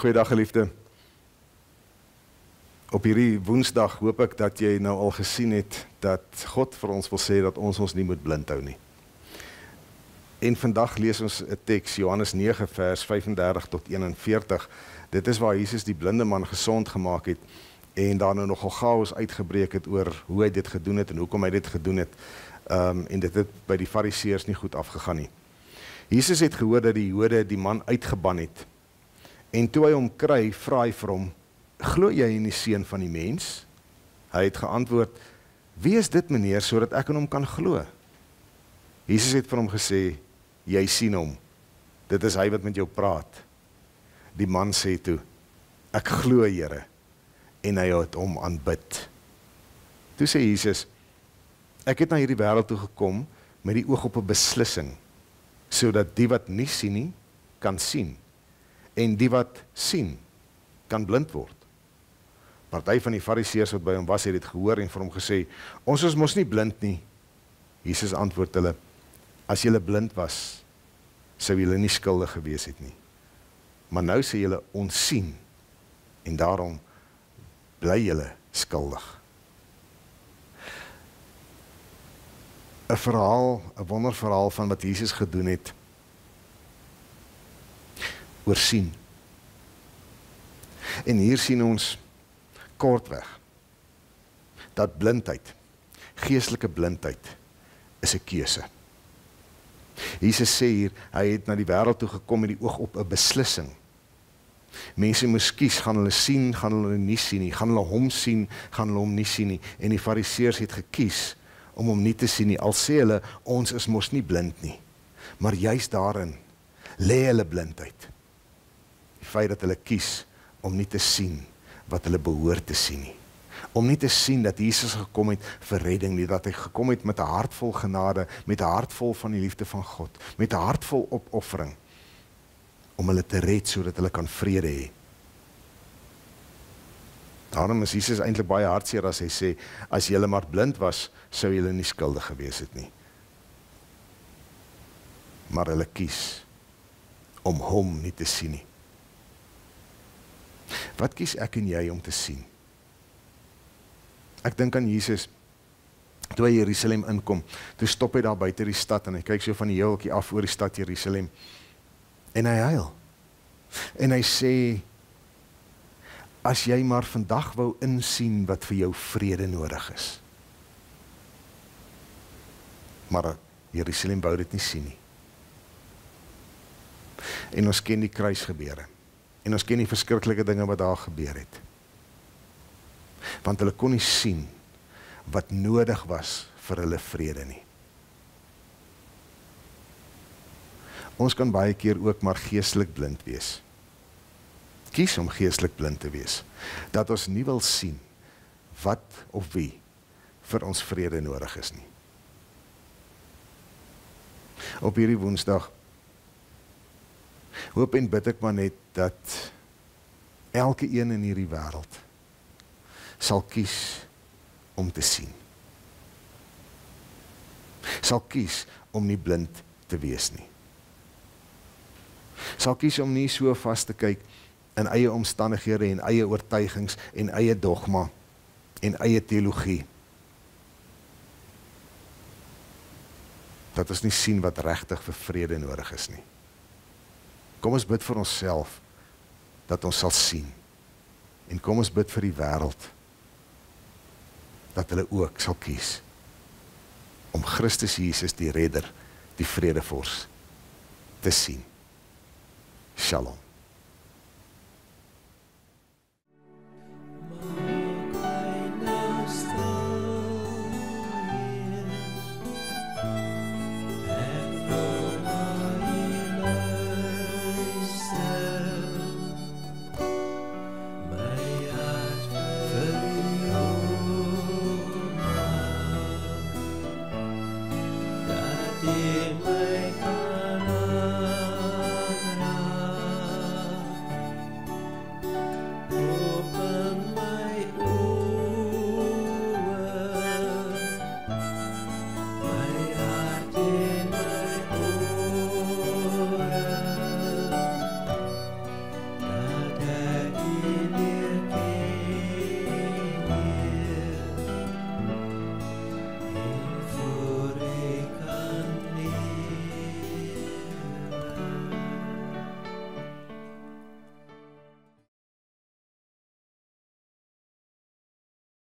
Goeiedag geliefde. Op hierdie Woensdag hoop ek dat jy nou al gesien het dat God vir ons wil sê dat ons nie moet blind hou nie. En vandag lees ons 'n teks, Johannes 9 vers 35 tot 41. Dit is waar Jesus die blinde man gesond gemaak het en daar nou nogal chaos uitgebreek het oor hoe hy dit gedoen het en hoekom hy dit gedoen het. En dit het by die Fariseërs nie goed afgegaan nie. Jesus het gehoor dat die Jode die man uitgeban het. En toe hy hom kry, vra hy vir hom, glo jy in die Seun van die mens? Hy het geantwoord, wie is dit meneer, sodat ek in hom kan glo? Jesus het vir hom gesê, jy sien hom, dit is hy wat met jou praat. Die man sê toe, ek glo Here, en hy het hom aanbid. Toe sê Jesus, ek het na hierdie wêreld toe gekom, met die oog op 'n beslissing, sodat die wat nie sien nie, kan sien, en die wat sien, kan blind word. Party van die Fariseërs wat by hom was, het dit gehoor en vir hom gesê, ons is mos nie blind nie. Jesus antwoord hulle, as julle blind was, sou julle nie skuldig gewees het nie. Maar nou sê julle ons sien, en daarom bly julle skuldig. 'n verhaal, 'n wonderverhaal van wat Jesus gedoen het, oor sien. En hier sien ons kortweg, dat blindheid, geestelike blindheid, is 'n keuse. Jesus sê hier, hy het na die wêreld toe gekom met die oog op 'n beslissing. Mense moes kies, gaan hulle sien, gaan hulle nie sien nie, gaan hulle hom sien, gaan hulle hom nie sien nie, en die Fariseërs het gekies om hom nie te sien nie, al sê hulle, ons is mos nie blind nie, maar juist daarin, lê hulle blindheid. Die feit dat hulle kies om nie te sien wat hulle behoort te sien nie. Om nie te sien dat Jesus gekom het vir redding nie, dat hy gekom het met 'n hart vol genade, met 'n hart vol van die liefde van God, met 'n hart vol opoffering, om hulle te red sodat hulle kan vrede hê. Daarom is Jesus eintlik baie hartseer as hy sê, as julle maar blind was, sou julle nie skuldig gewees het nie. Maar hulle kies om hom nie te sien nie. Wat kies ek en jy om te sien? Ek dink aan Jesus, toe hy Jerusalem inkom, toe stop hy daar buite die stad, en hy kyk so van die heeltjie af oor die stad Jerusalem, en hy huil, en hy sê, as jy maar vandag wou insien wat vir jou vrede nodig is. Maar Jerusalem wou dit nie sien nie. En ons ken die kruisgebeure. En ons ken die verskriklike dinge wat daar gebeur het. Want hulle kon nie sien wat nodig was vir hulle vrede nie. Ons kan baie keer ook maar geestelik blind wees. Kies om geestelik blind te wees. Dat ons nie wil sien wat of wie vir ons vrede nodig is nie. Op hierdie Woensdag hoop en bid ek maar net dat elke een in hierdie wêreld sal kies om te sien. Sal kies om nie blind te wees nie. Sal kies om nie so vas te kyk in eie omstandighede en eie oortuigings en eie dogma en eie teologie. Dat ons nie sien wat regtig vir vrede nodig is nie. Kom ons bid vir onsself, dat ons sal sien. En kom ons bid vir die wêreld, dat hulle ook sal kies, om Christus Jesus die Redder, die Vredevors, te sien. Shalom.